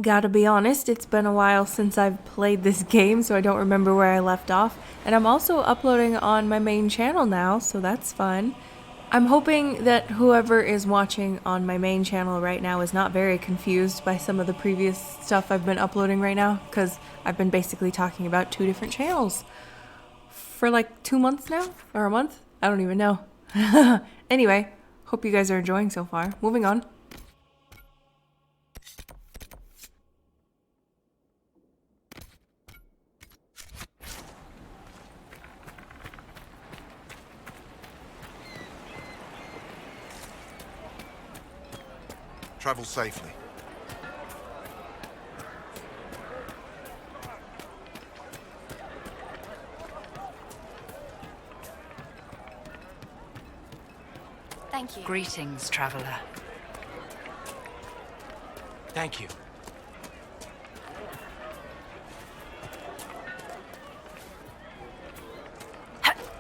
Gotta be honest, it's been a while since I've played this game, so I don't remember where I left off. And I'm also uploading on my main channel now, so that's fun. I'm hoping that whoever is watching on my main channel right now is not very confused by some of the previous stuff I've been uploading right now, because I've been basically talking about two different channels for like 2 months now, or a month? I don't even know. Anyway, hope you guys are enjoying so far. Moving on. Travel safely. Thank you. Greetings, traveler. Thank you.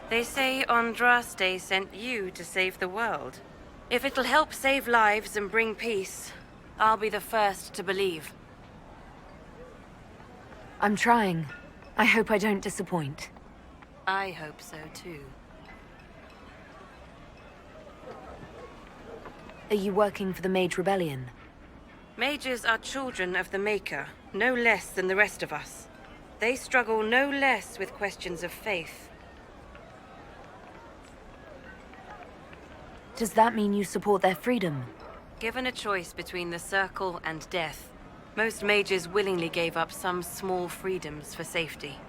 They say Andraste sent you to save the world. If it'll help save lives and bring peace, I'll be the first to believe. I'm trying. I hope I don't disappoint. I hope so too. Are you working for the Mage Rebellion? Mages are children of the Maker, no less than the rest of us. They struggle no less with questions of faith. Does that mean you support their freedom? Given a choice between the Circle and death, most mages willingly gave up some small freedoms for safety.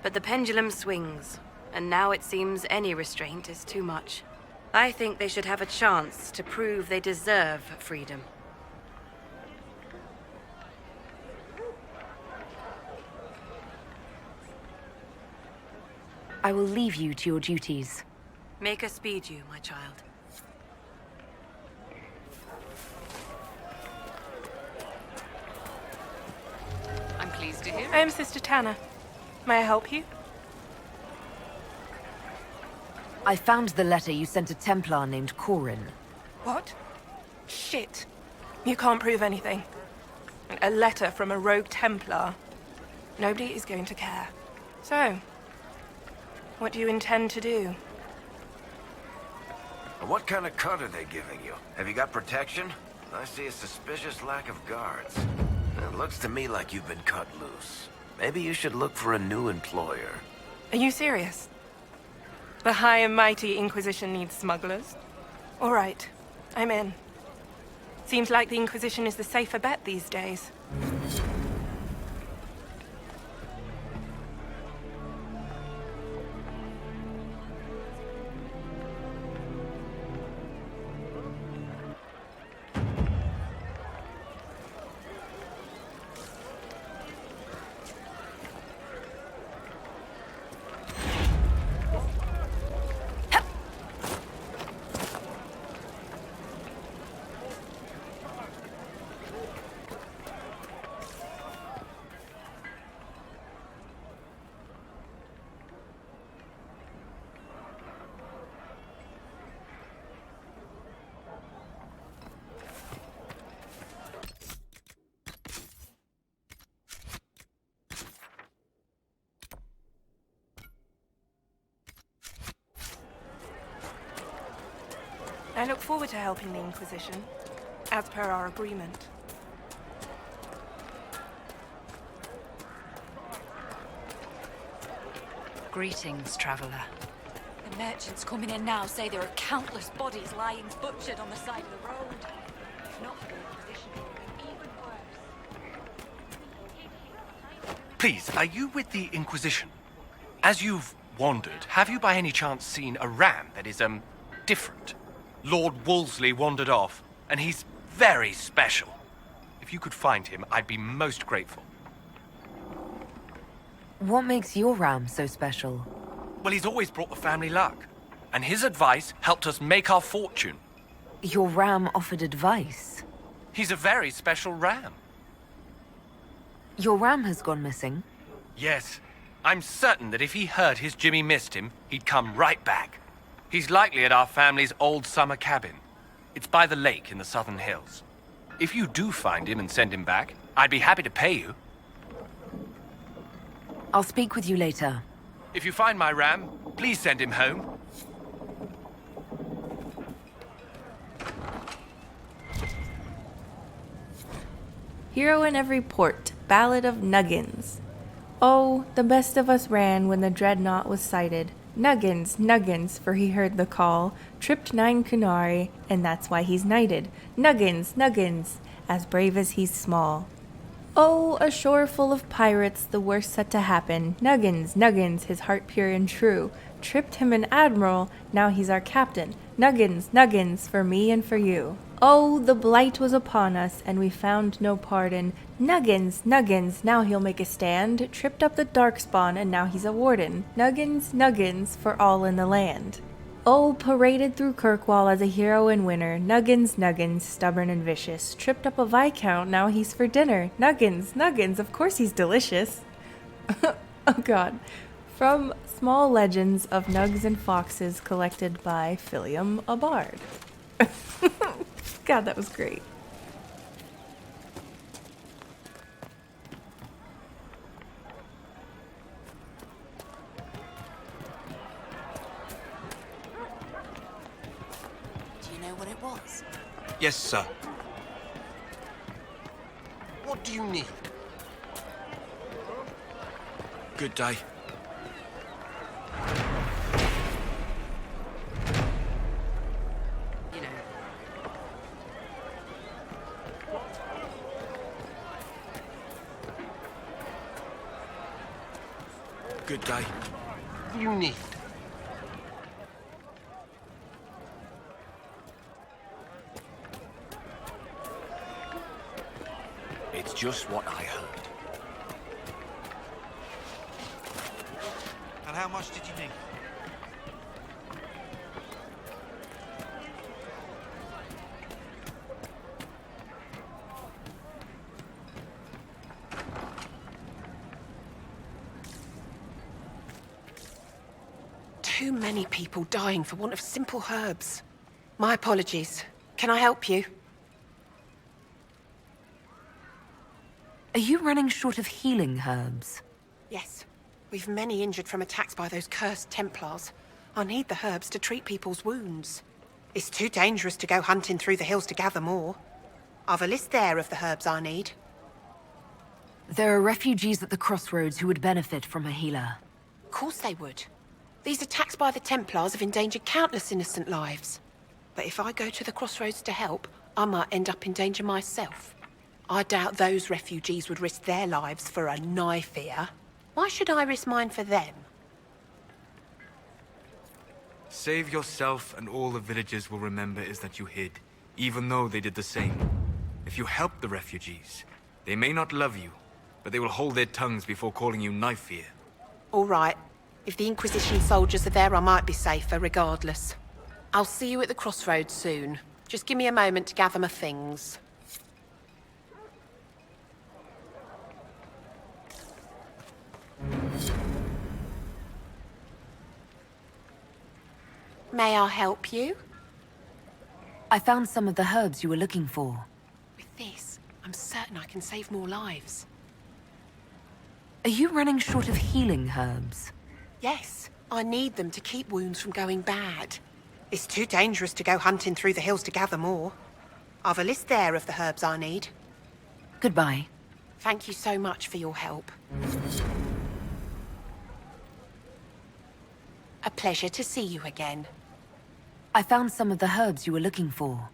But the pendulum swings, and now it seems any restraint is too much. I think they should have a chance to prove they deserve freedom. I will leave you to your duties. Make us speed you, my child. I'm pleased to hear. I am Sister Tanner. May I help you? I found the letter you sent a Templar named Corin. What? Shit. You can't prove anything. A letter from a rogue Templar. Nobody is going to care. So, what do you intend to do? What kind of cut are they giving you? Have you got protection? I see a suspicious lack of guards. It looks to me like you've been cut loose. Maybe you should look for a new employer. Are you serious? The high and mighty Inquisition needs smugglers? All right, I'm in. Seems like the Inquisition is the safer bet these days. I look forward to helping the Inquisition, as per our agreement. Greetings, traveler. The merchants coming in now say there are countless bodies lying butchered on the side of the road. If not for the Inquisition, it would be even worse. Please, are you with the Inquisition? As you've wandered, have you by any chance seen a ram that is, different? Lord Wolseley wandered off, and he's very special. If you could find him, I'd be most grateful. What makes your ram so special? Well, he's always brought the family luck, and his advice helped us make our fortune. Your ram offered advice. He's a very special ram. Your ram has gone missing. Yes, I'm certain that if he heard his Jimmy missed him, he'd come right back. He's likely at our family's old summer cabin. It's by the lake in the southern hills. If you do find him and send him back, I'd be happy to pay you. I'll speak with you later. If you find my ram, please send him home. Hero in Every Port, Ballad of Nuggins. Oh, the best of us ran when the dreadnought was sighted. Nuggins, Nuggins, for he heard the call, tripped 9 Kunari, and that's why he's knighted. Nuggins, Nuggins, as brave as he's small. Oh, a shore full of pirates, the worst set to happen. Nuggins, Nuggins, his heart pure and true, tripped him an admiral, now he's our captain. Nuggins, Nuggins, for me and for you. Oh, the blight was upon us, and we found no pardon. Nuggins, Nuggins, now he'll make a stand, tripped up the darkspawn, and now he's a warden. Nuggins, Nuggins, for all in the land. Oh, paraded through Kirkwall as a hero and winner. Nuggins, Nuggins, stubborn and vicious, tripped up a viscount, now he's for dinner. Nuggins, Nuggins, of course he's delicious. Oh god. From Small Legends of Nugs and Foxes, collected by Philium, a bard. God, that was great. Do you know what it was? Yes, sir. What do you need? Good day. You know. Good day. What do you need? It's just what I heard. And how much did you need? Too many people dying for want of simple herbs. My apologies. Can I help you? Are you running short of healing herbs? Yes. We've many injured from attacks by those cursed Templars. I need the herbs to treat people's wounds. It's too dangerous to go hunting through the hills to gather more. I've a list there of the herbs I need. There are refugees at the crossroads who would benefit from a healer. Of course they would. These attacks by the Templars have endangered countless innocent lives. But if I go to the crossroads to help, I might end up in danger myself. I doubt those refugees would risk their lives for a knife here. Why should I risk mine for them? Save yourself, and all the villagers will remember is that you hid, even though they did the same. If you help the refugees, they may not love you, but they will hold their tongues before calling you knife ear. All right. If the Inquisition soldiers are there, I might be safer regardless. I'll see you at the crossroads soon. Just give me a moment to gather my things. May I help you? I found some of the herbs you were looking for. With this, I'm certain I can save more lives. Are you running short of healing herbs? Yes, I need them to keep wounds from going bad. It's too dangerous to go hunting through the hills to gather more. I've a list there of the herbs I need. Goodbye. Thank you so much for your help. A pleasure to see you again. I found some of the herbs you were looking for.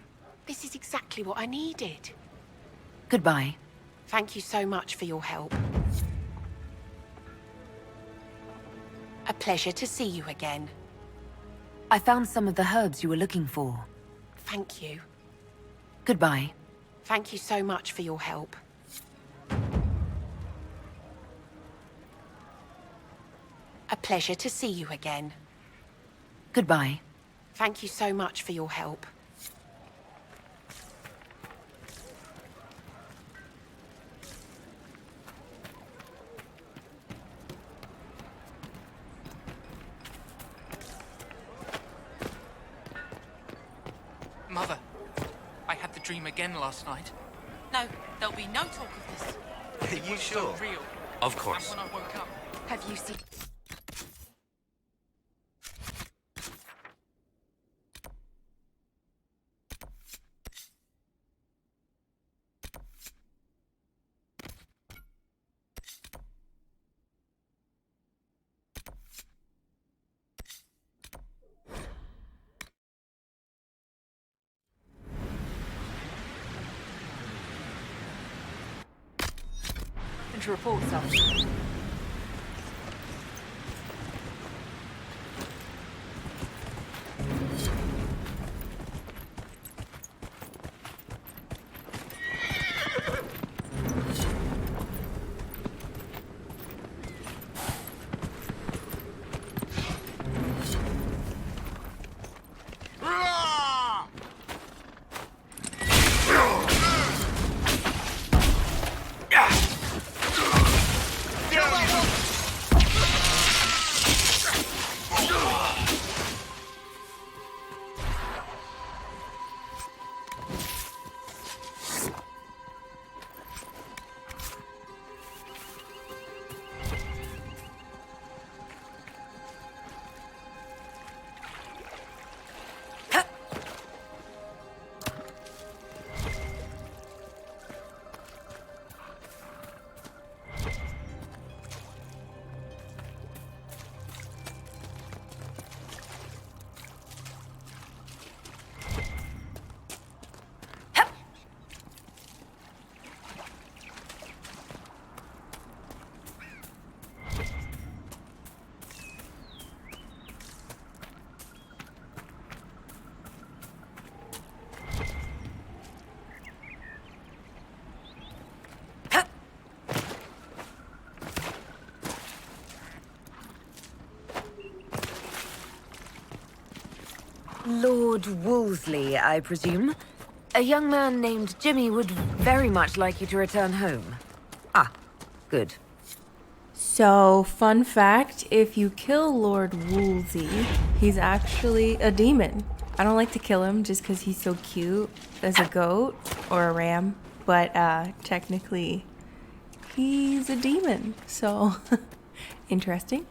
This is exactly what I needed. Goodbye. Thank you so much for your help. A pleasure to see you again. I found some of the herbs you were looking for. Thank you. Goodbye. Thank you so much for your help. A pleasure to see you again. Goodbye. Thank you so much for your help. Mother, I had the dream again last night. No, there'll be no talk of this. Are you sure? Real. Of course. When I woke up. Have you seen... To report something. Lord Wolseley, I presume? A young man named Jimmy would very much like you to return home. Ah, good. So, fun fact, if you kill Lord Wolsey, he's actually a demon. I don't like to kill him just because he's so cute as a goat or a ram, but technically he's a demon, so interesting.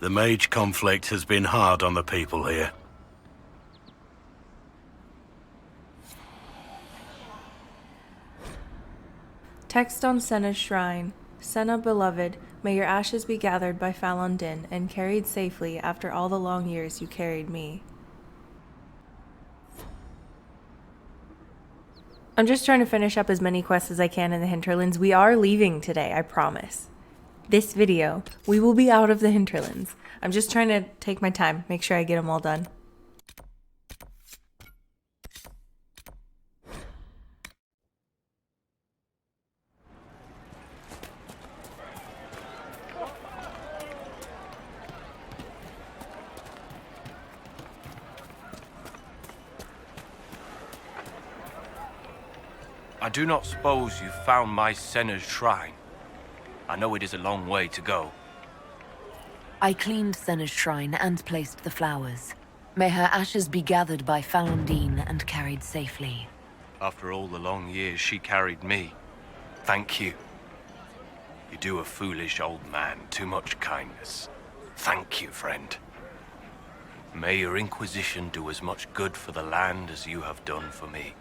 The mage conflict has been hard on the people here. Text on Senna's shrine. Senna, beloved, may your ashes be gathered by Falon Din and carried safely after all the long years you carried me. I'm just trying to finish up as many quests as I can in the hinterlands. We are leaving today, I promise. This video, we will be out of the hinterlands. I'm just trying to take my time, make sure I get them all done. I do not suppose you found my Senna's shrine. I know it is a long way to go. I cleaned Senna's shrine and placed the flowers. May her ashes be gathered by Falon Din and carried safely. After all the long years she carried me, thank you. You do a foolish old man too much kindness. Thank you, friend. May your Inquisition do as much good for the land as you have done for me.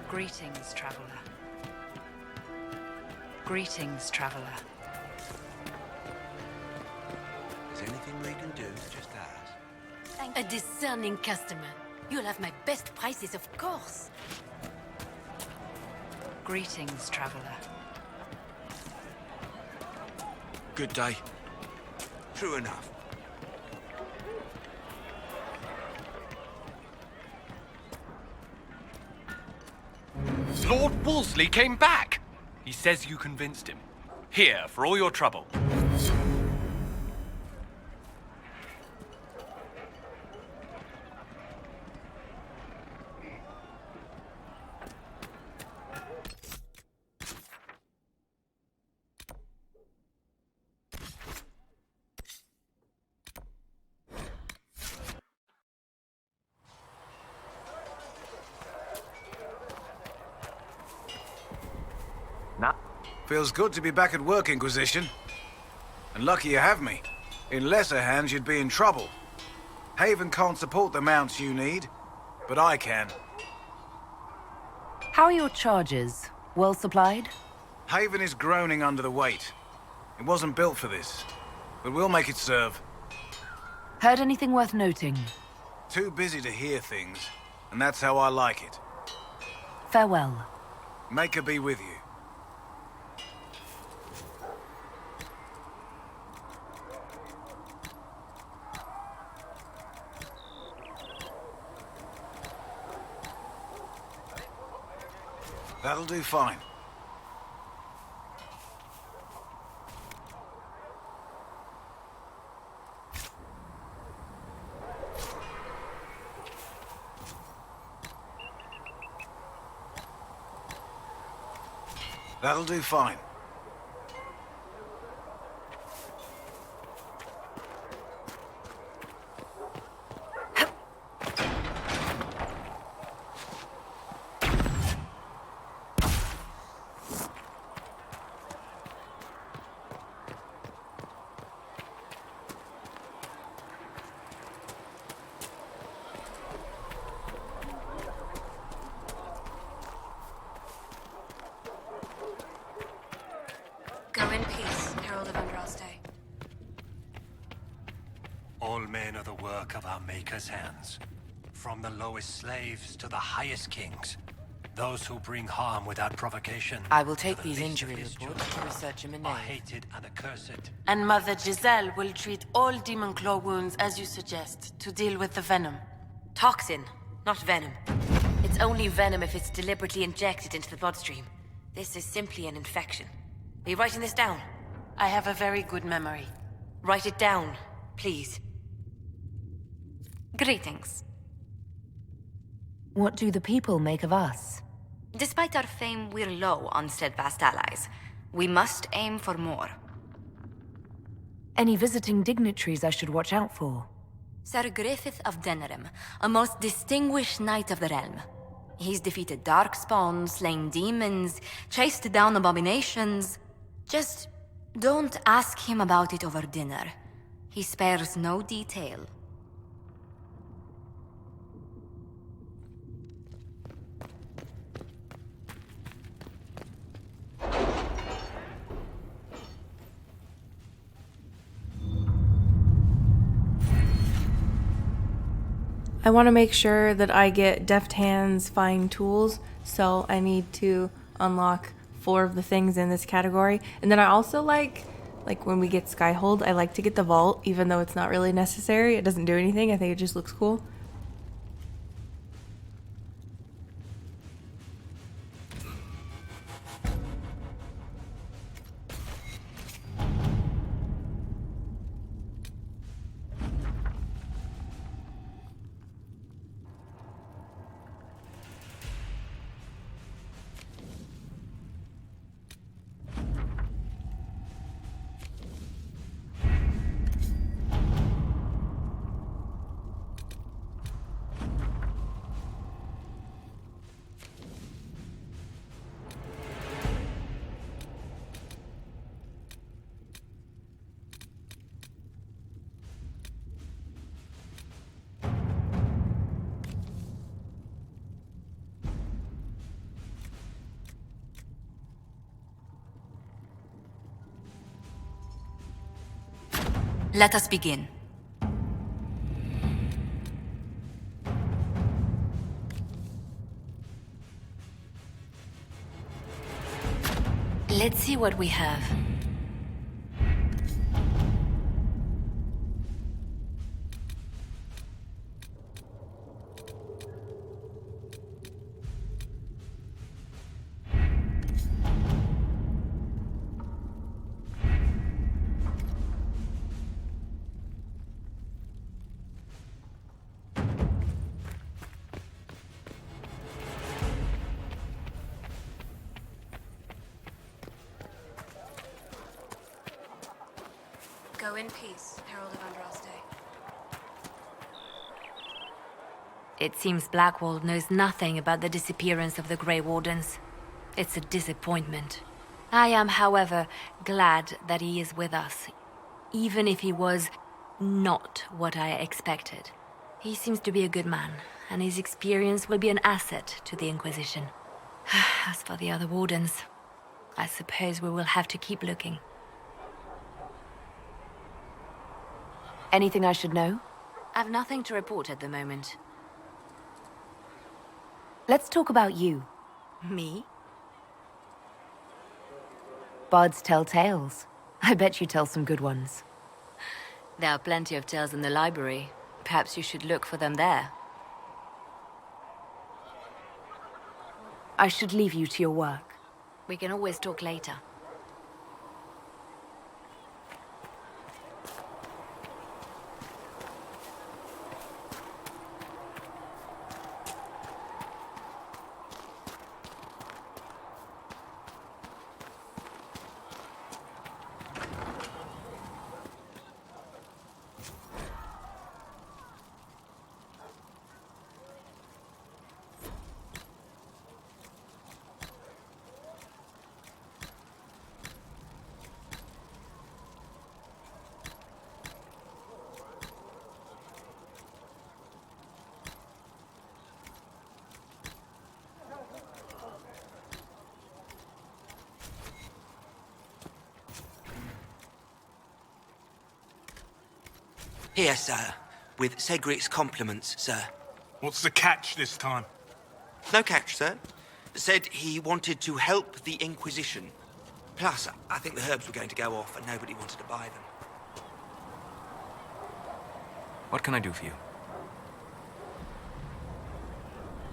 Greetings, traveler. Greetings, traveler. Is anything we can do? Just ask. A discerning customer. You'll have my best prices, of course. Greetings, traveler. Good day. True enough. Lord Wolseley came back! He says you convinced him. Here, for all your trouble. Feels good to be back at work, Inquisition. And lucky you have me. In lesser hands, you'd be in trouble. Haven can't support the mounts you need, but I can. How are your charges? Well supplied? Haven is groaning under the weight. It wasn't built for this, but we'll make it serve. Heard anything worth noting? Too busy to hear things, and that's how I like it. Farewell. Make her be with you. That'll do fine. That'll do fine. Go in peace, Herald of Andraste. All men are the work of our Maker's hands. From the lowest slaves to the highest kings. Those who bring harm without provocation. I will take to the these least of injury his reports to children research him in are name. hated and accursed. And Mother Giselle will treat all demon claw wounds as you suggest, to deal with the venom. Toxin, not venom. It's only venom if it's deliberately injected into the bloodstream. This is simply an infection. Are you writing this down? I have a very good memory. Write it down, please. Greetings. What do the people make of us? Despite our fame, we're low on steadfast allies. We must aim for more. Any visiting dignitaries I should watch out for? Sir Griffith of Denerim, a most distinguished knight of the realm. He's defeated darkspawn, slain demons, chased down abominations. Just don't ask him about it over dinner. He spares no detail. I want to make sure that I get deft hands, fine tools, so I need to unlock 4 of the things in this category. And then I also like when we get Skyhold, I like to get the vault, even though it's not really necessary. It doesn't do anything. I think it just looks cool. Let us begin. Let's see what we have. Go in peace, Herald of Andraste. It seems Blackwall knows nothing about the disappearance of the Grey Wardens. It's a disappointment. I am, however, glad that he is with us, even if he was not what I expected. He seems to be a good man, and his experience will be an asset to the Inquisition. As for the other Wardens, I suppose we will have to keep looking. Anything I should know? I've nothing to report at the moment. Let's talk about you. Me? Bards tell tales. I bet you tell some good ones. There are plenty of tales in the library. Perhaps you should look for them there. I should leave you to your work. We can always talk later. Here, sir. With Cedric's compliments, sir. What's the catch this time? No catch, sir. Said he wanted to help the Inquisition. Plus, I think the herbs were going to go off and nobody wanted to buy them. What can I do for you?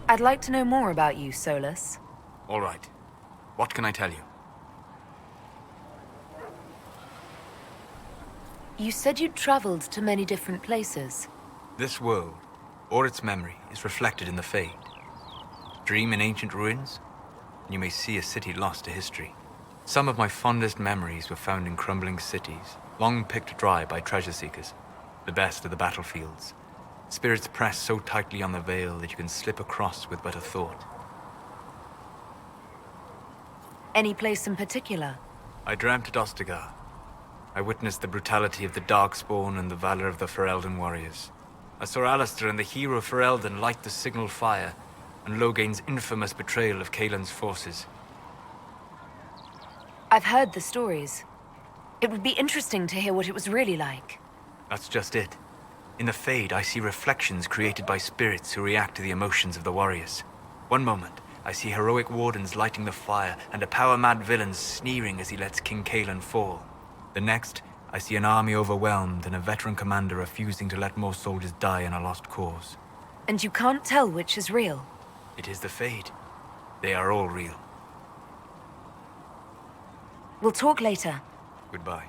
I'd like to know more about you, Solus. All right. What can I tell you? You said you'd traveled to many different places. This world, or its memory, is reflected in the Fade. Dream in ancient ruins, and you may see a city lost to history. Some of my fondest memories were found in crumbling cities, long picked dry by treasure seekers. The best of the battlefields. Spirits press so tightly on the veil that you can slip across with but a thought. Any place in particular? I dreamt at Ostagar. I witnessed the brutality of the Darkspawn and the valor of the Ferelden warriors. I saw Alistair and the hero Ferelden light the signal fire, and Logain's infamous betrayal of Kaelin's forces. I've heard the stories. It would be interesting to hear what it was really like. That's just it. In the Fade, I see reflections created by spirits who react to the emotions of the warriors. One moment, I see heroic wardens lighting the fire, and a power-mad villain sneering as he lets King Kaelin fall. The next, I see an army overwhelmed and a veteran commander refusing to let more soldiers die in a lost cause. And you can't tell which is real? It is the Fade. They are all real. We'll talk later. Goodbye.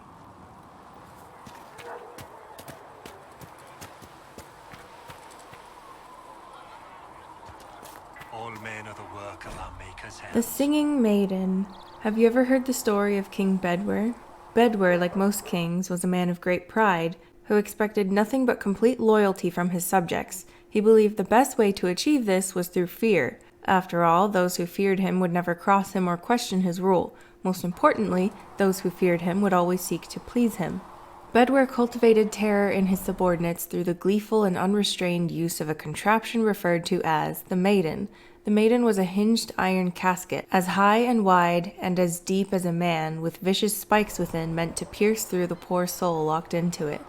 All men are the work of our Maker's hands. The Singing Maiden. Have you ever heard the story of King Bedwyr? Bedwyr, like most kings, was a man of great pride, who expected nothing but complete loyalty from his subjects. He believed the best way to achieve this was through fear. After all, those who feared him would never cross him or question his rule. Most importantly, those who feared him would always seek to please him. Bedwyr cultivated terror in his subordinates through the gleeful and unrestrained use of a contraption referred to as the Maiden. The Maiden was a hinged iron casket, as high and wide and as deep as a man, with vicious spikes within meant to pierce through the poor soul locked into it.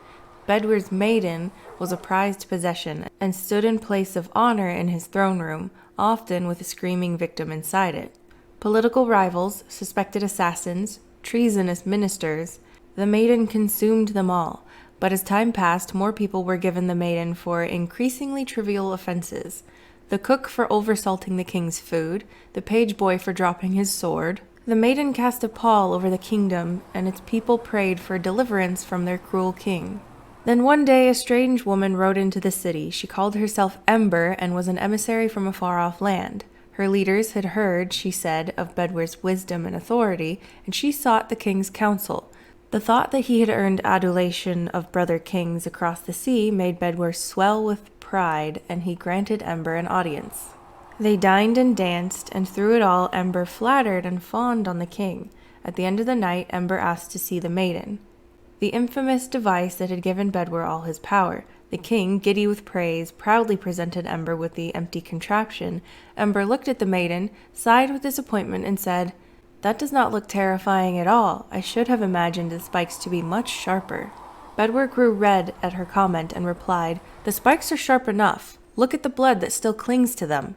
Bedwyr's maiden was a prized possession and stood in place of honor in his throne room, often with a screaming victim inside it. Political rivals, suspected assassins, treasonous ministers, the maiden consumed them all, but as time passed, more people were given the maiden for increasingly trivial offenses. The cook for oversalting the king's food, the page boy for dropping his sword. The maiden cast a pall over the kingdom, and its people prayed for deliverance from their cruel king. Then one day a strange woman rode into the city. She called herself Ember and was an emissary from a far-off land. Her leaders had heard, she said, of Bedwyr's wisdom and authority, and she sought the king's counsel. The thought that he had earned adulation of brother kings across the sea made Bedwyr swell with pride, and he granted Ember an audience. They dined and danced, and through it all Ember flattered and fawned on the king. At the end of the night, Ember asked to see the maiden, the infamous device that had given Bedwyr all his power. The king, giddy with praise, proudly presented Ember with the empty contraption. Ember looked at the maiden, sighed with disappointment, and said, "That does not look terrifying at all. I should have imagined the spikes to be much sharper." Bedwyr grew red at her comment and replied, "The spikes are sharp enough. Look at the blood that still clings to them."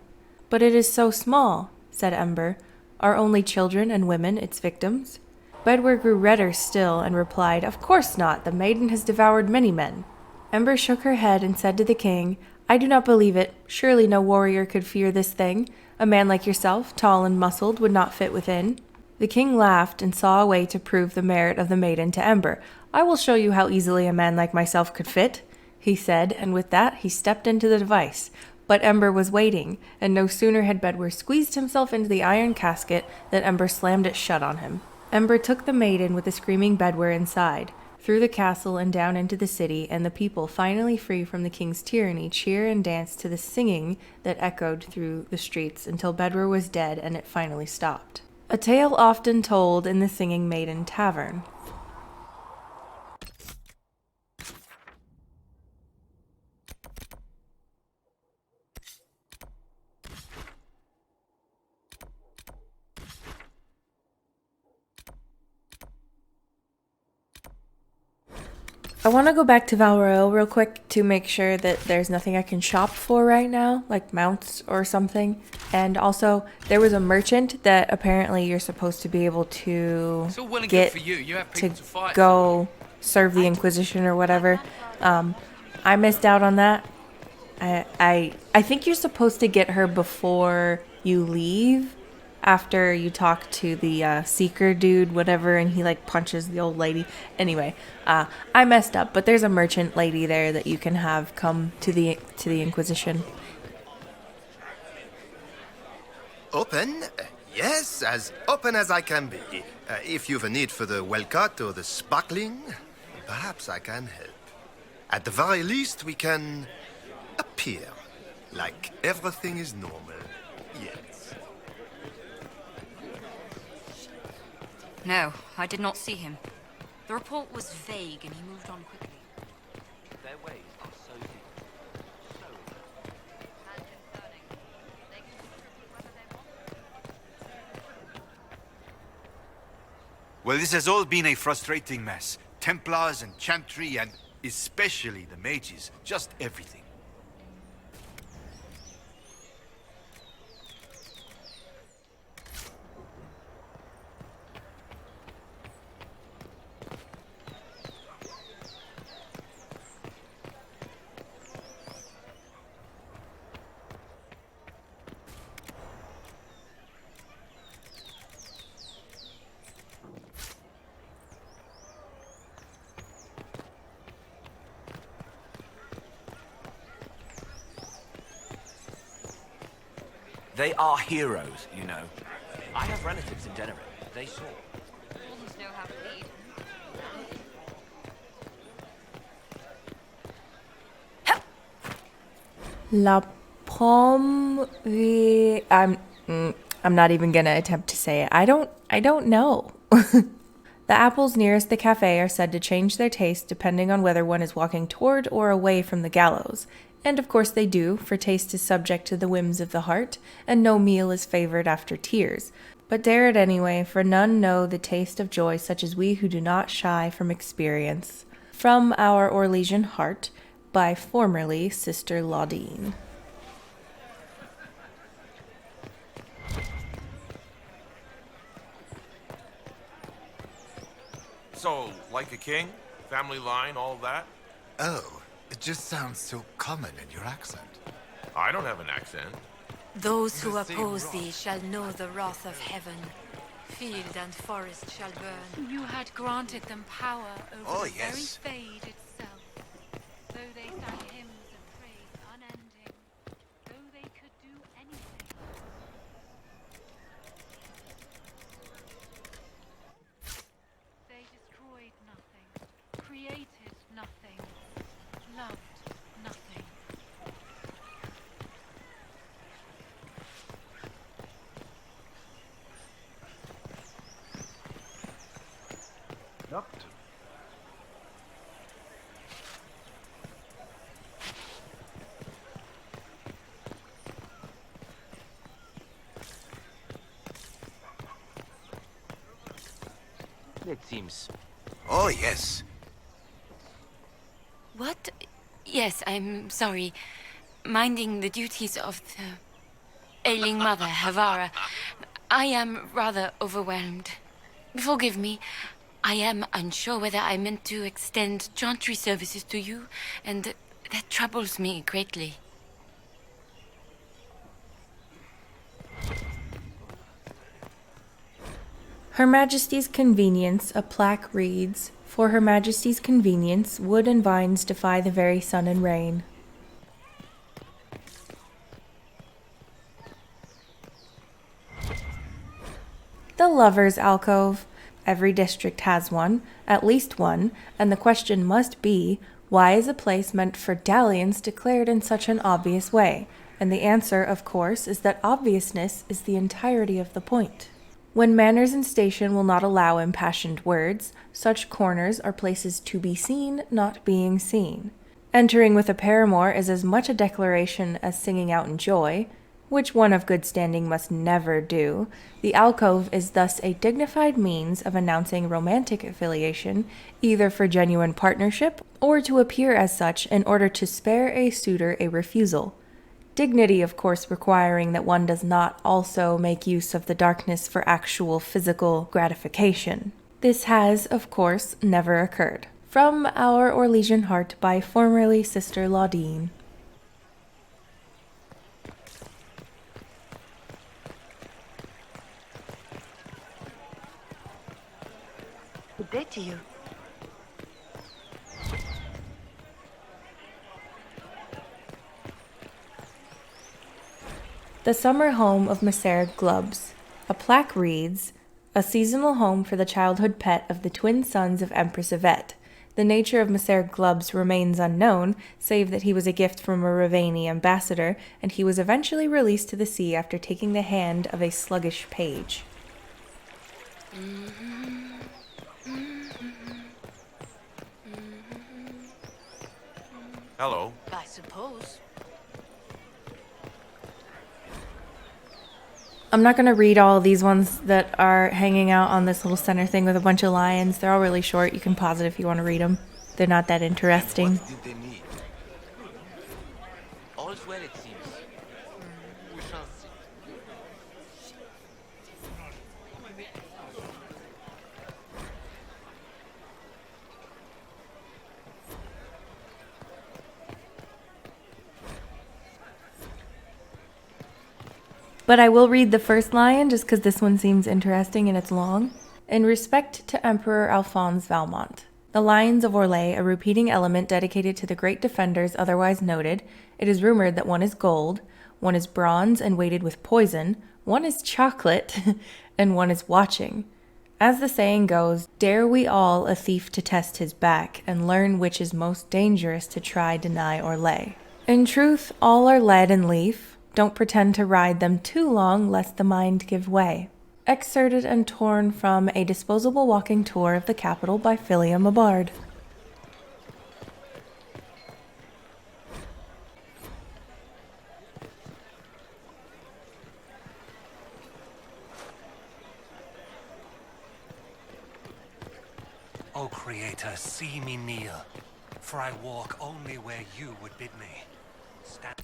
"But it is so small," said Ember. "Are only children and women its victims?" Bedwyr grew redder still and replied, "Of course not. The maiden has devoured many men." Ember shook her head and said to the king, "I do not believe it. Surely no warrior could fear this thing. A man like yourself, tall and muscled, would not fit within." The king laughed and saw a way to prove the merit of the maiden to Ember. "I will show you how easily a man like myself could fit," he said, and with that he stepped into the device. But Ember was waiting, and no sooner had Bedwyr squeezed himself into the iron casket than Ember slammed it shut on him. Ember took the maiden with the screaming Bedwyr inside, through the castle and down into the city, and the people, finally free from the king's tyranny, cheered and danced to the singing that echoed through the streets until Bedwyr was dead and it finally stopped. A tale often told in the Singing Maiden Tavern. I want to go back to Val Royeal real quick to make sure that there's nothing I can shop for right now, like mounts or something. And also, there was a merchant that apparently you're supposed to be able to get to go serve the Inquisition or whatever. I missed out on that. I think you're supposed to get her before you leave, after you talk to the seeker dude, whatever, and he like punches the old lady. Anyway, I messed up, but there's a merchant lady there that you can have come to the Inquisition. Open? Yes, as open as I can be. If you've a need for the well-cut or the sparkling, perhaps I can help. At the very least, we can appear like everything is normal. Yes. No, I did not see him. The report was vague and he moved on quickly. Their ways are so Well, this has all been a frustrating mess. Templars and Chantry and especially the mages. Just everything. They are heroes, you know. I have relatives in Denerim. They saw. Wouldn't know how to lead. La pomme I'm not even gonna attempt to say it. I don't know. The apples nearest the cafe are said to change their taste depending on whether one is walking toward or away from the gallows. And of course they do, for taste is subject to the whims of the heart, and no meal is favored after tears. But dare it anyway, for none know the taste of joy such as we who do not shy from experience. From Our Orlesian Heart by formerly Sister Laudine. So, like a king? Family line, all that? Oh, it just sounds so common in your accent. I don't have an accent. Those who oppose thee shall know the wrath of heaven. Field and forest shall burn. You had granted them power over Oh, the yes. very fade itself. Though they sang hymns of praise unending, though they could do anything. They destroyed nothing, created nothing, loved nothing. Upton. It seems. Oh, yes. What? Yes, I'm sorry. Minding the duties of the ailing mother, Havara. I am rather overwhelmed. Forgive me. I am unsure whether I meant to extend chantry services to you, and that troubles me greatly. Her Majesty's convenience, a plaque reads, For Her Majesty's convenience, wood and vines defy the very sun and rain. The Lover's Alcove. Every district has one, at least one, and the question must be, why is a place meant for dalliance declared in such an obvious way? And the answer, of course, is that obviousness is the entirety of the point. When manners and station will not allow impassioned words, such corners are places to be seen, not being seen. Entering with a paramour is as much a declaration as singing out in joy, which one of good standing must never do. The alcove is thus a dignified means of announcing romantic affiliation, either for genuine partnership or to appear as such in order to spare a suitor a refusal. Dignity, of course, requiring that one does not also make use of the darkness for actual physical gratification. This has, of course, never occurred. From Our Orlesian Heart by formerly Sister Laudine. Good day to you. The summer home of Messer Glubbs. A plaque reads, A seasonal home for the childhood pet of the twin sons of Empress Yvette. The nature of Messer Glubbs remains unknown, save that he was a gift from a Ravani ambassador, and he was eventually released to the sea after taking the hand of a sluggish page. Hello. I suppose. I'm not going to read all these ones that are hanging out on this little center thing with a bunch of lions. They're all really short. You can pause it if you want to read them. They're not that interesting. What did they need? All's well, it seems. We shall see. But I will read the first lion just because this one seems interesting and it's long. In respect to Emperor Alphonse Valmont. The Lions of Orlais, a repeating element dedicated to the great defenders otherwise noted. It is rumored that one is gold, one is bronze and weighted with poison, one is chocolate, and one is watching. As the saying goes, dare we all a thief to test his back and learn which is most dangerous to try, deny, or lay. In truth, all are lead and leaf. Don't pretend to ride them too long, lest the mind give way. Excerpted and torn from A Disposable Walking Tour of the Capital by Philia Mabard. O Creator, see me kneel, for I walk only where you would bid me. Stand.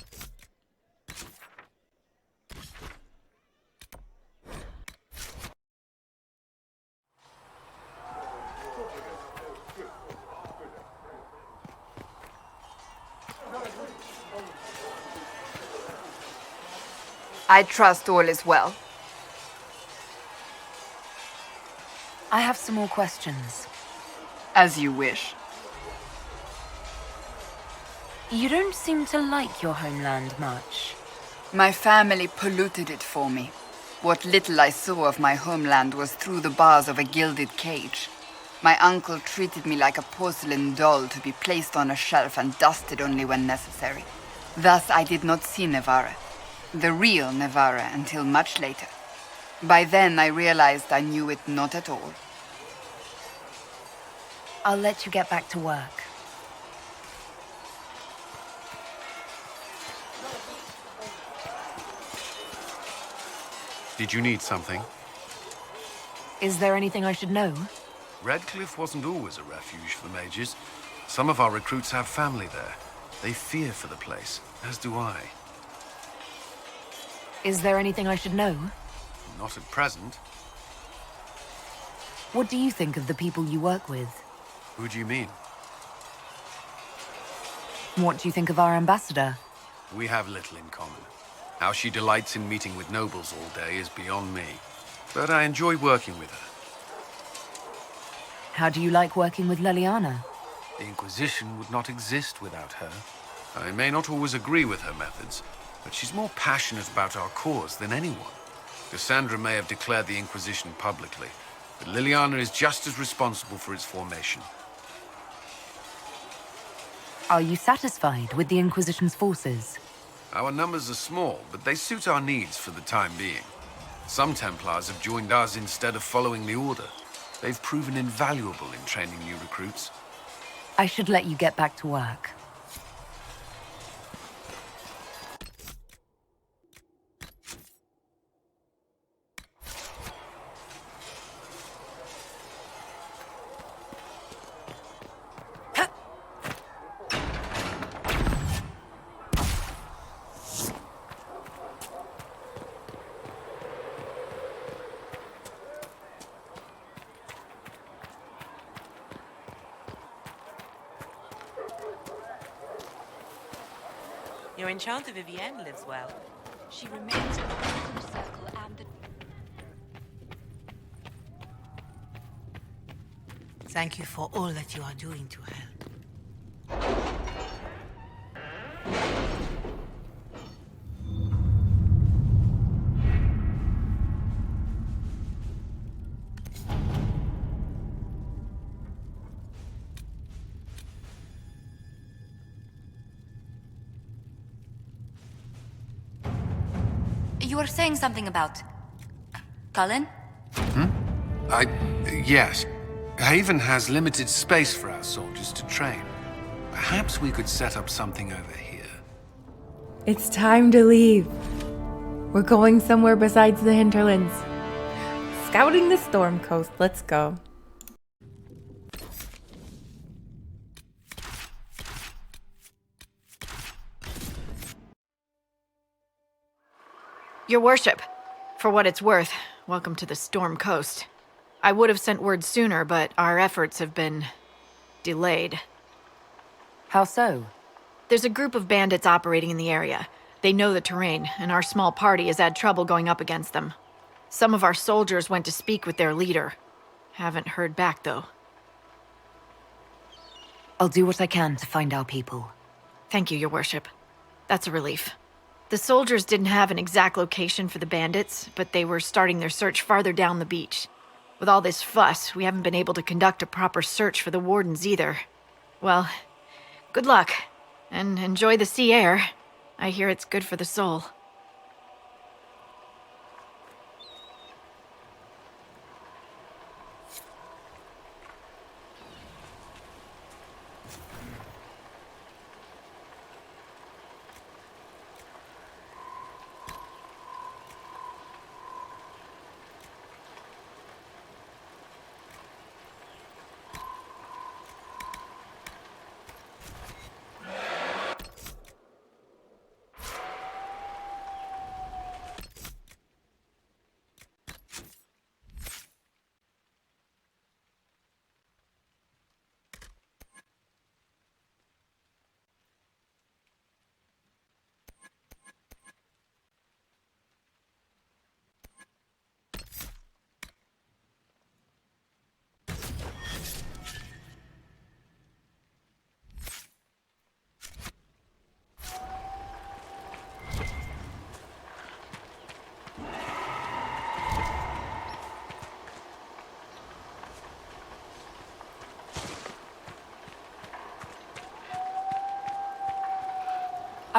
I trust all is well. I have some more questions. As you wish. You don't seem to like your homeland much. My family polluted it for me. What little I saw of my homeland was through the bars of a gilded cage. My uncle treated me like a porcelain doll to be placed on a shelf and dusted only when necessary. Thus I did not see Navarra, the real Navarra, until much later. By then I realized I knew it not at all. I'll let you get back to work. Did you need something? Is there anything I should know? Redcliffe wasn't always a refuge for mages. Some of our recruits have family there. They fear for the place, as do I. Is there anything I should know? Not at present. What do you think of the people you work with? Who do you mean? What do you think of our ambassador? We have little in common. How she delights in meeting with nobles all day is beyond me. But I enjoy working with her. How do you like working with Leliana? The Inquisition would not exist without her. I may not always agree with her methods, but she's more passionate about our cause than anyone. Cassandra may have declared the Inquisition publicly, but Liliana is just as responsible for its formation. Are you satisfied with the Inquisition's forces? Our numbers are small, but they suit our needs for the time being. Some Templars have joined us instead of following the Order. They've proven invaluable in training new recruits. I should let you get back to work. Your enchanter Vivienne lives well. She remains in the circle and the... Thank you for all that you are doing to help. You were saying something about... Cullen? Yes. Haven has limited space for our soldiers to train. Perhaps we could set up something over here. It's time to leave. We're going somewhere besides the hinterlands. Scouting the Storm Coast. Let's go. Your worship, for what it's worth, welcome to the Storm Coast. I would have sent word sooner, but our efforts have been delayed. How so? There's a group of bandits operating in the area. They know the terrain, and our small party has had trouble going up against them. Some of our soldiers went to speak with their leader. Haven't heard back, though. I'll do what I can to find our people. Thank you, your worship. That's a relief. The soldiers didn't have an exact location for the bandits, but they were starting their search farther down the beach. With all this fuss, we haven't been able to conduct a proper search for the wardens either. Well, good luck, and enjoy the sea air. I hear it's good for the soul.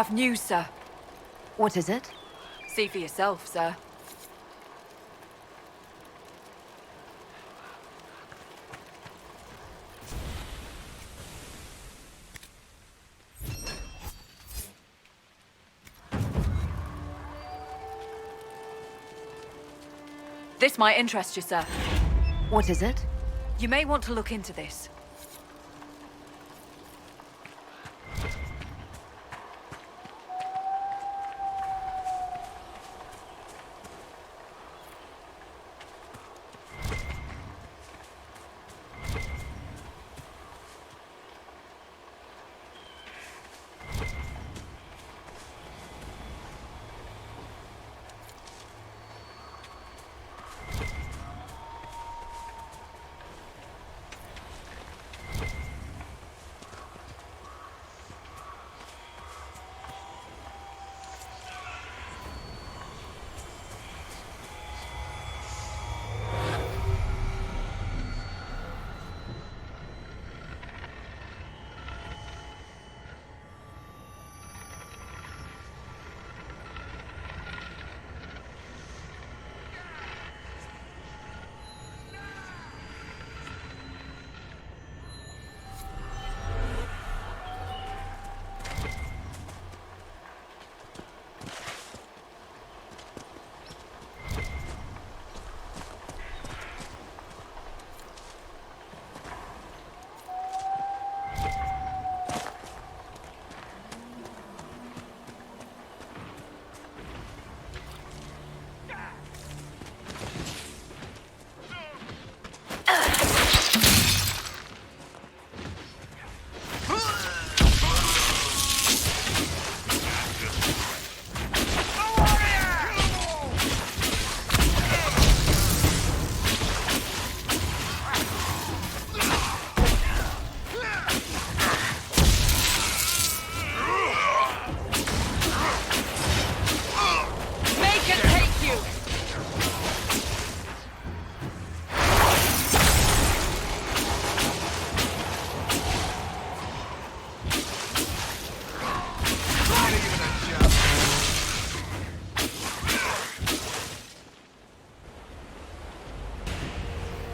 I've news, sir. What is it? See for yourself, sir. This might interest you, sir. What is it? You may want to look into this.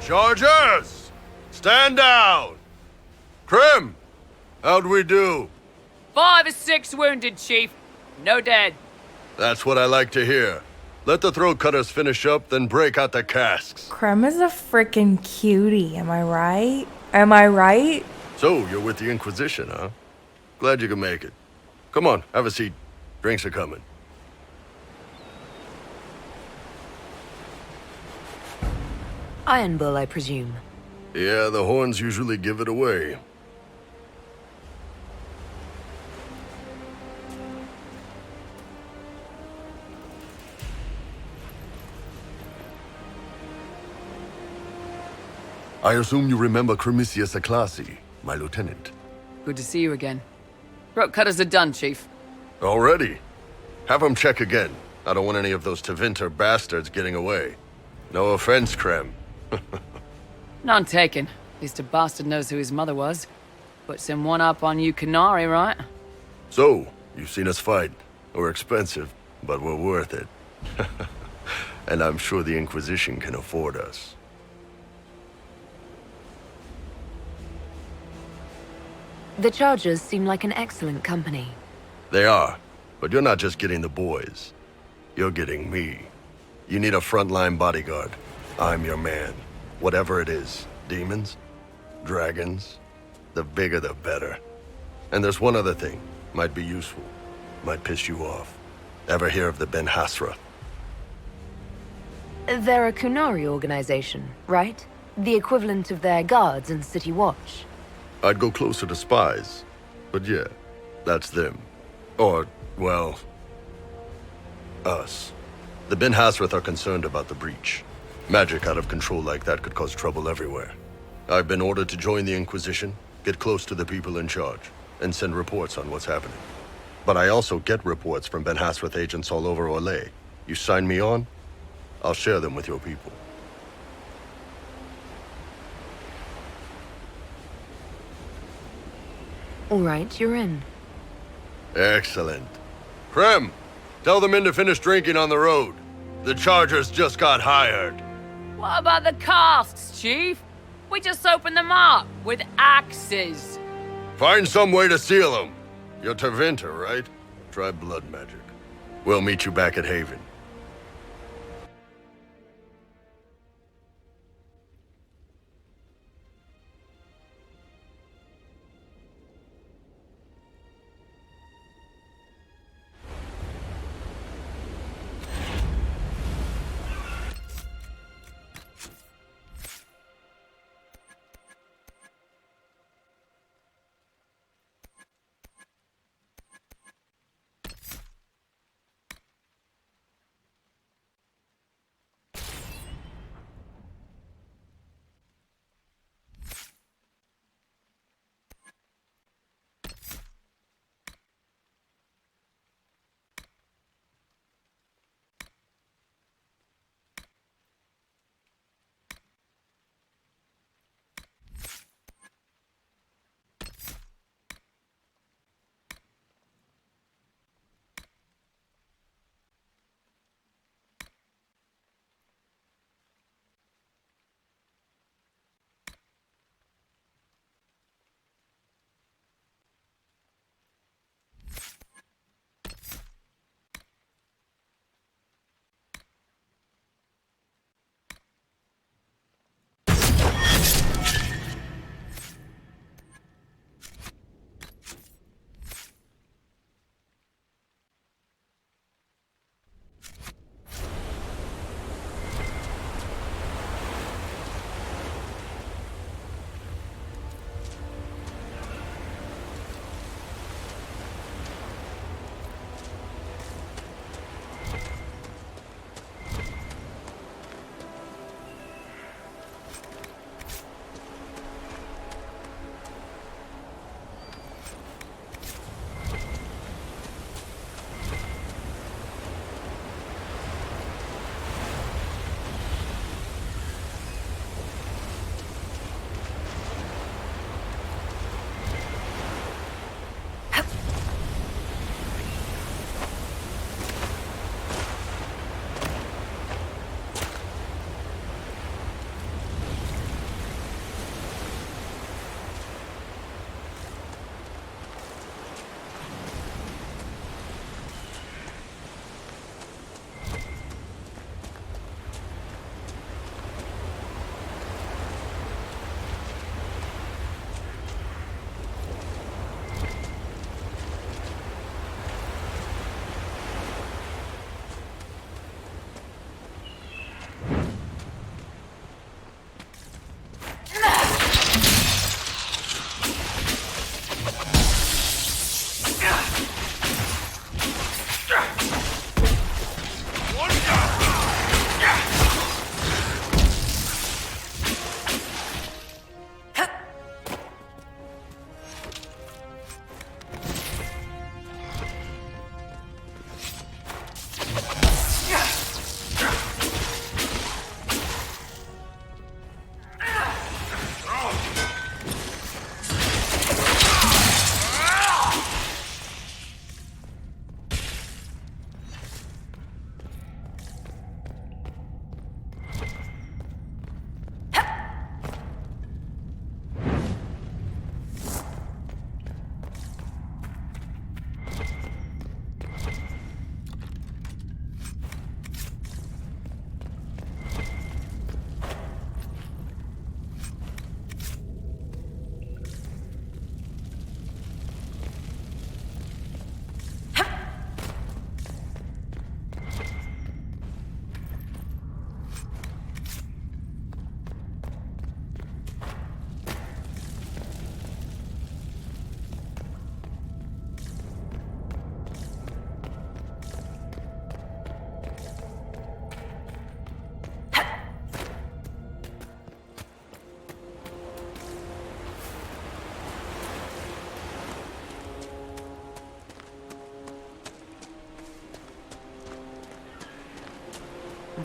Chargers! Stand down! Krim! How'd we do? 5 or 6 wounded, Chief. No dead. That's what I like to hear. Let the throat cutters finish up, then break out the casks. Krem is a freaking cutie, am I right? Am I right? So, you're with the Inquisition, huh? Glad you could make it. Come on, have a seat. Drinks are coming. Iron Bull, I presume. Yeah, the horns usually give it away. I assume you remember Cremisius Aclassi, my lieutenant. Good to see you again. Throat cutters are done, Chief. Already? Have him check again. I don't want any of those Tevinter bastards getting away. No offense, Krem. None taken. At least a bastard knows who his mother was. Puts him one up on you Canary, right? So, you've seen us fight. We're expensive, but we're worth it. And I'm sure the Inquisition can afford us. The Chargers seem like an excellent company. They are, but you're not just getting the boys. You're getting me. You need a frontline bodyguard. I'm your man. Whatever it is. Demons? Dragons? The bigger the better. And there's one other thing. Might be useful. Might piss you off. Ever hear of the Ben Hasra? They're a Kunari organization, right? The equivalent of their guards and city watch. I'd go closer to spies. But yeah, that's them. Or, well, us. The Ben Hasrath are concerned about the breach. Magic out of control like that could cause trouble everywhere. I've been ordered to join the Inquisition, get close to the people in charge, and send reports on what's happening. But I also get reports from Ben Hasrath agents all over Orlais. You sign me on, I'll share them with your people. All right, you're in. Excellent. Krem, tell the men to finish drinking on the road. The Chargers just got hired. What about the casks, Chief? We just opened them up with axes. Find some way to seal them. You're Tervinter, right? Try blood magic. We'll meet you back at Haven.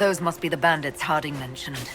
Those must be the bandits Harding mentioned.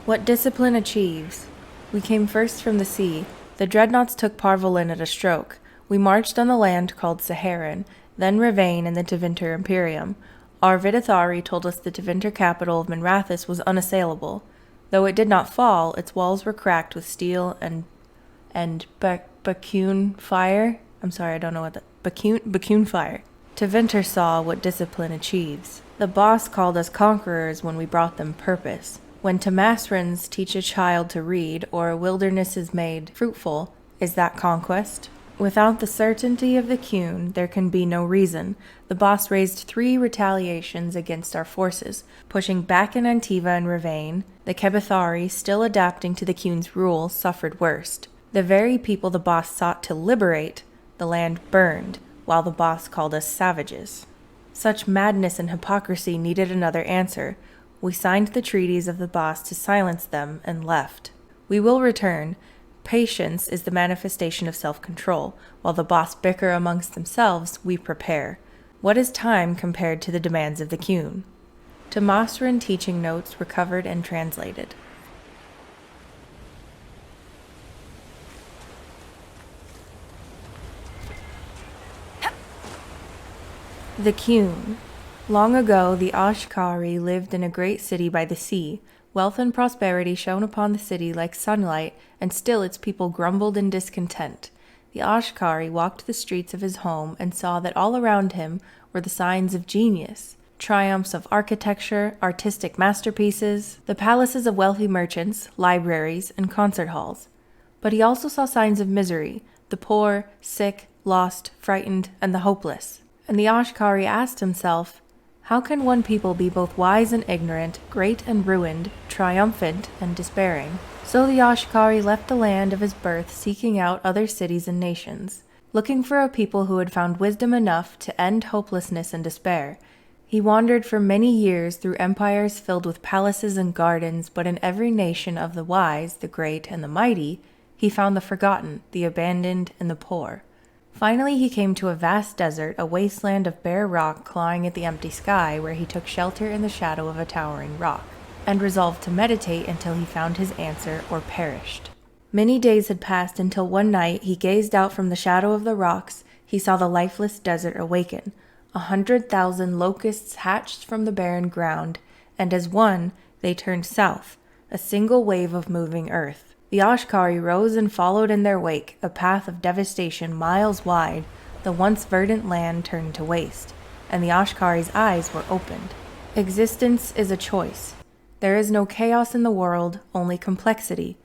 What discipline achieves. We came first from the sea. The dreadnoughts took Parvolin at a stroke. We marched on the land called Saharan, then Ravane and the Tevinter Imperium. Our Vidithari told us the Tevinter capital of Minrathous was unassailable. Though it did not fall, its walls were cracked with steel and Bacune fire. I'm sorry, I don't know what that... Bacune fire. Tevinter saw what discipline achieves. The boss called us conquerors when we brought them purpose. When Tamasrans teach a child to read, or a wilderness is made fruitful, is that conquest? Without the certainty of the Cune, there can be no reason. The boss raised 3 retaliations against our forces, pushing back in Antiva and Ravane. The Kebethari, still adapting to the Cune's rule, suffered worst. The very people the boss sought to liberate, the land burned, while the boss called us savages. Such madness and hypocrisy needed another answer. We signed the treaties of the boss to silence them and left. We will return. Patience is the manifestation of self-control. While the boss bicker amongst themselves, we prepare. What is time compared to the demands of the Cune? Tamasran teaching notes recovered and translated. The Cune. Long ago, the Ashkari lived in a great city by the sea. Wealth and prosperity shone upon the city like sunlight, and still its people grumbled in discontent. The Ashkari walked the streets of his home and saw that all around him were the signs of genius, triumphs of architecture, artistic masterpieces, the palaces of wealthy merchants, libraries, and concert halls. But he also saw signs of misery, the poor, sick, lost, frightened, and the hopeless. And the Ashkari asked himself, how can one people be both wise and ignorant, great and ruined, triumphant and despairing? So the Ashkari left the land of his birth, seeking out other cities and nations, looking for a people who had found wisdom enough to end hopelessness and despair. He wandered for many years through empires filled with palaces and gardens, but in every nation of the wise, the great, and the mighty, he found the forgotten, the abandoned, and the poor. Finally, he came to a vast desert, a wasteland of bare rock clawing at the empty sky, where he took shelter in the shadow of a towering rock, and resolved to meditate until he found his answer or perished. Many days had passed until one night he gazed out from the shadow of the rocks. He saw the lifeless desert awaken. 100,000 locusts hatched from the barren ground, and as one, they turned south, a single wave of moving earth. The Ashkari rose and followed in their wake, a path of devastation miles wide. The once verdant land turned to waste, and the Ashkari's eyes were opened. Existence is a choice. There is no chaos in the world, only complexity.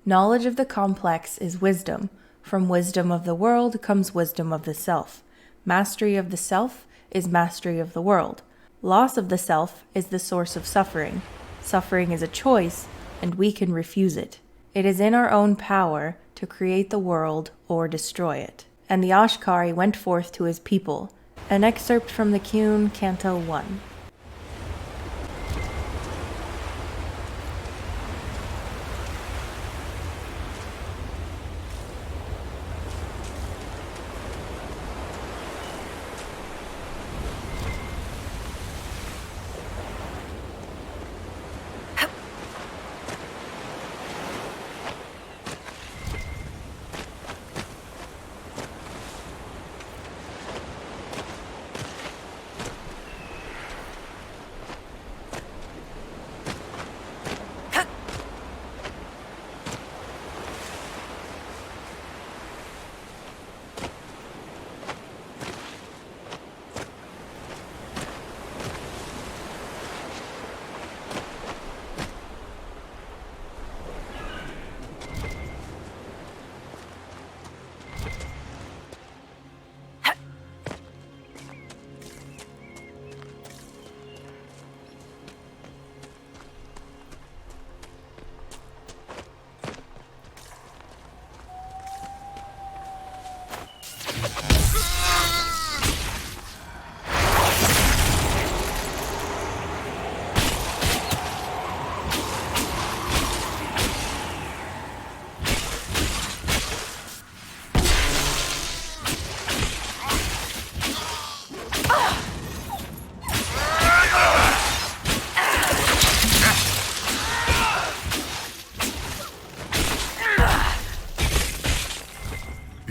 Knowledge of the complex is wisdom. From wisdom of the world comes wisdom of the self. Mastery of the self is mastery of the world. Loss of the self is the source of suffering. Suffering is a choice, and we can refuse it. It is in our own power to create the world or destroy it. And the Ashkari went forth to his people. An excerpt from the Cune, Canto 1.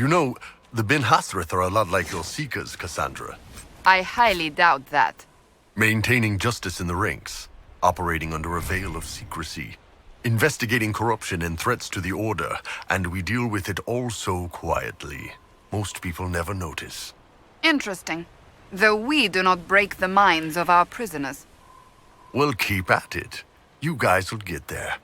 You know, the Ben Hasrith are a lot like your Seekers, Cassandra. I highly doubt that. Maintaining justice in the ranks, operating under a veil of secrecy, investigating corruption and threats to the Order, and we deal with it all so quietly. Most people never notice. Interesting. Though we do not break the minds of our prisoners. Well, keep at it. You guys will get there.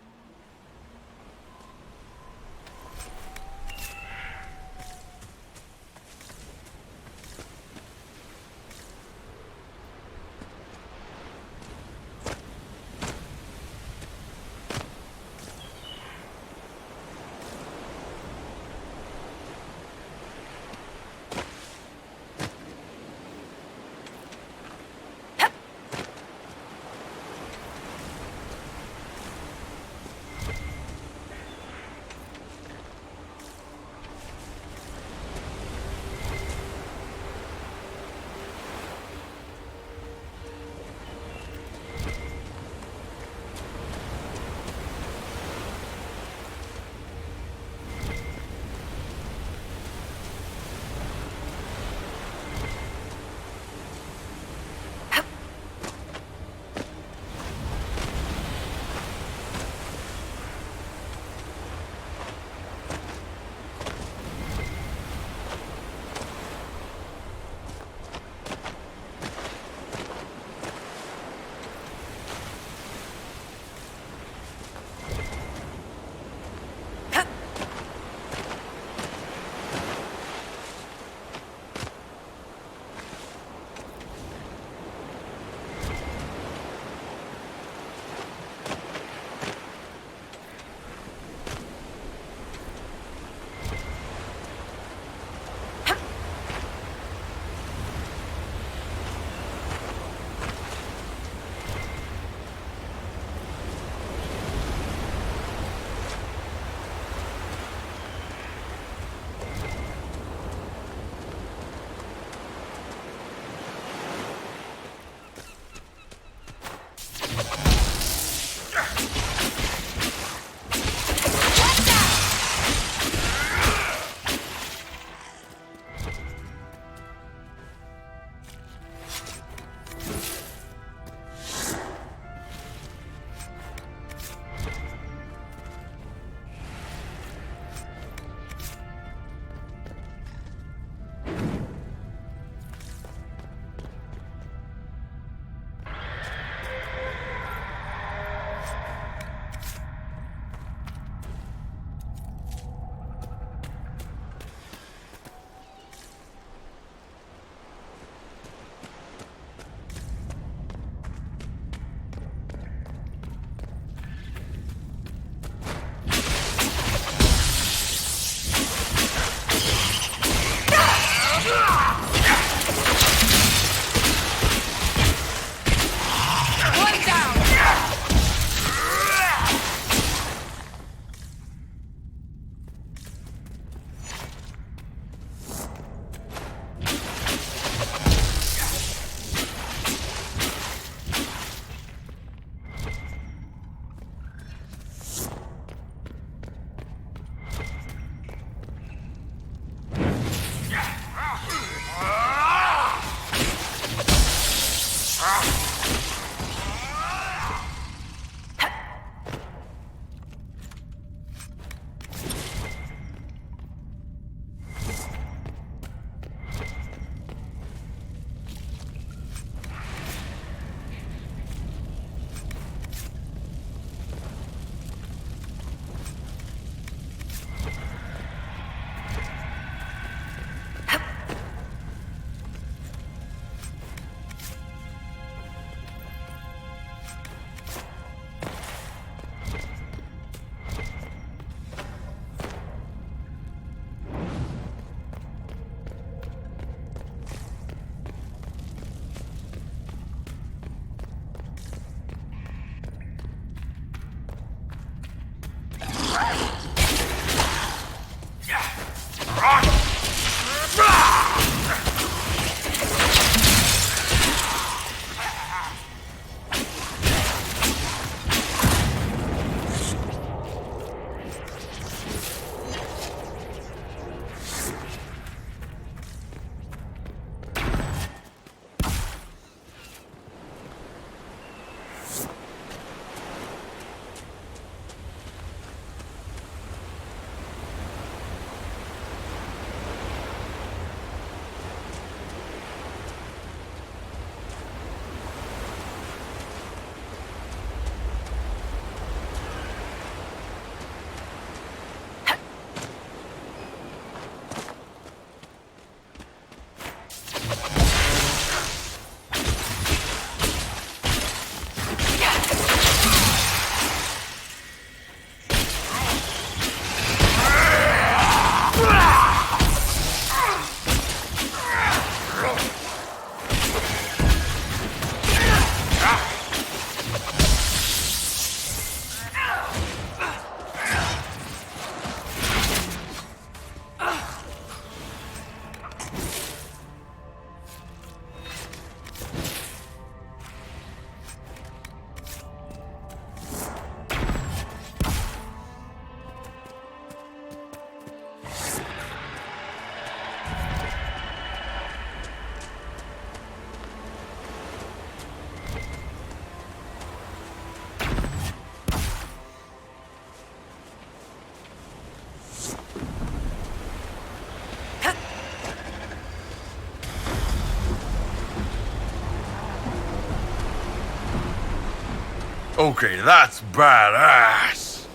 Okay, that's badass.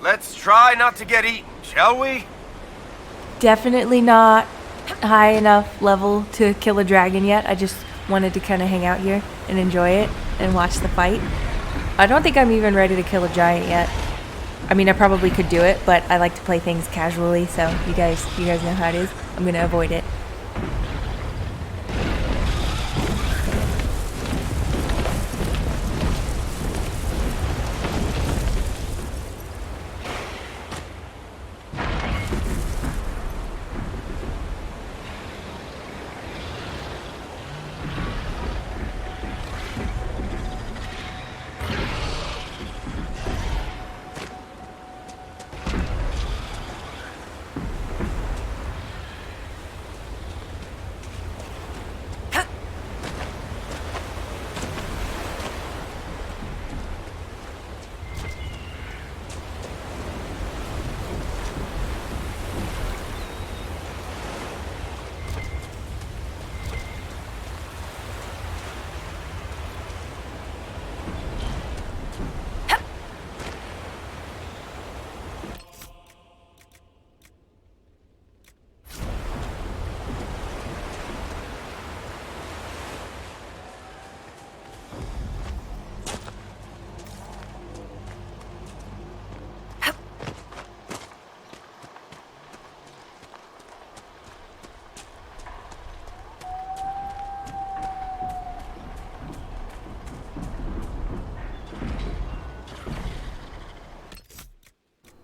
Let's try not to get eaten, shall we? Definitely not high enough level to kill a dragon yet. I just wanted to kind of hang out here and enjoy it and watch the fight. I don't think I'm even ready to kill a giant yet. I mean, I probably could do it, but I like to play things casually, so you guys know how it is. I'm gonna avoid it.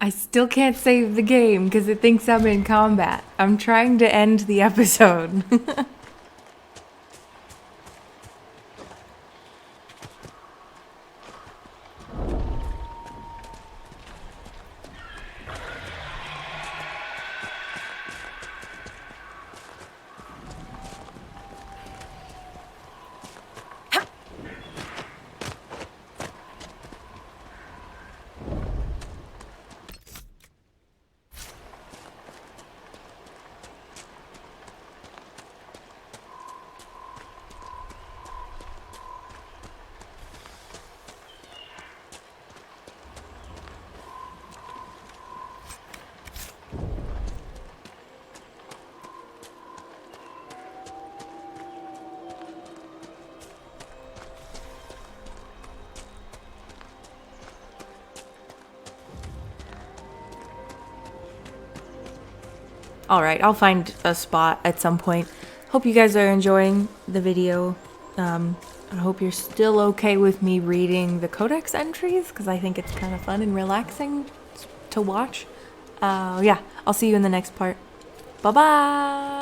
I still can't save the game because it thinks I'm in combat. I'm trying to end the episode. Alright, I'll find a spot at some point. Hope you guys are enjoying the video. I hope you're still okay with me reading the codex entries, because I think it's kind of fun and relaxing to watch. Yeah, I'll see you in the next part. Bye-bye!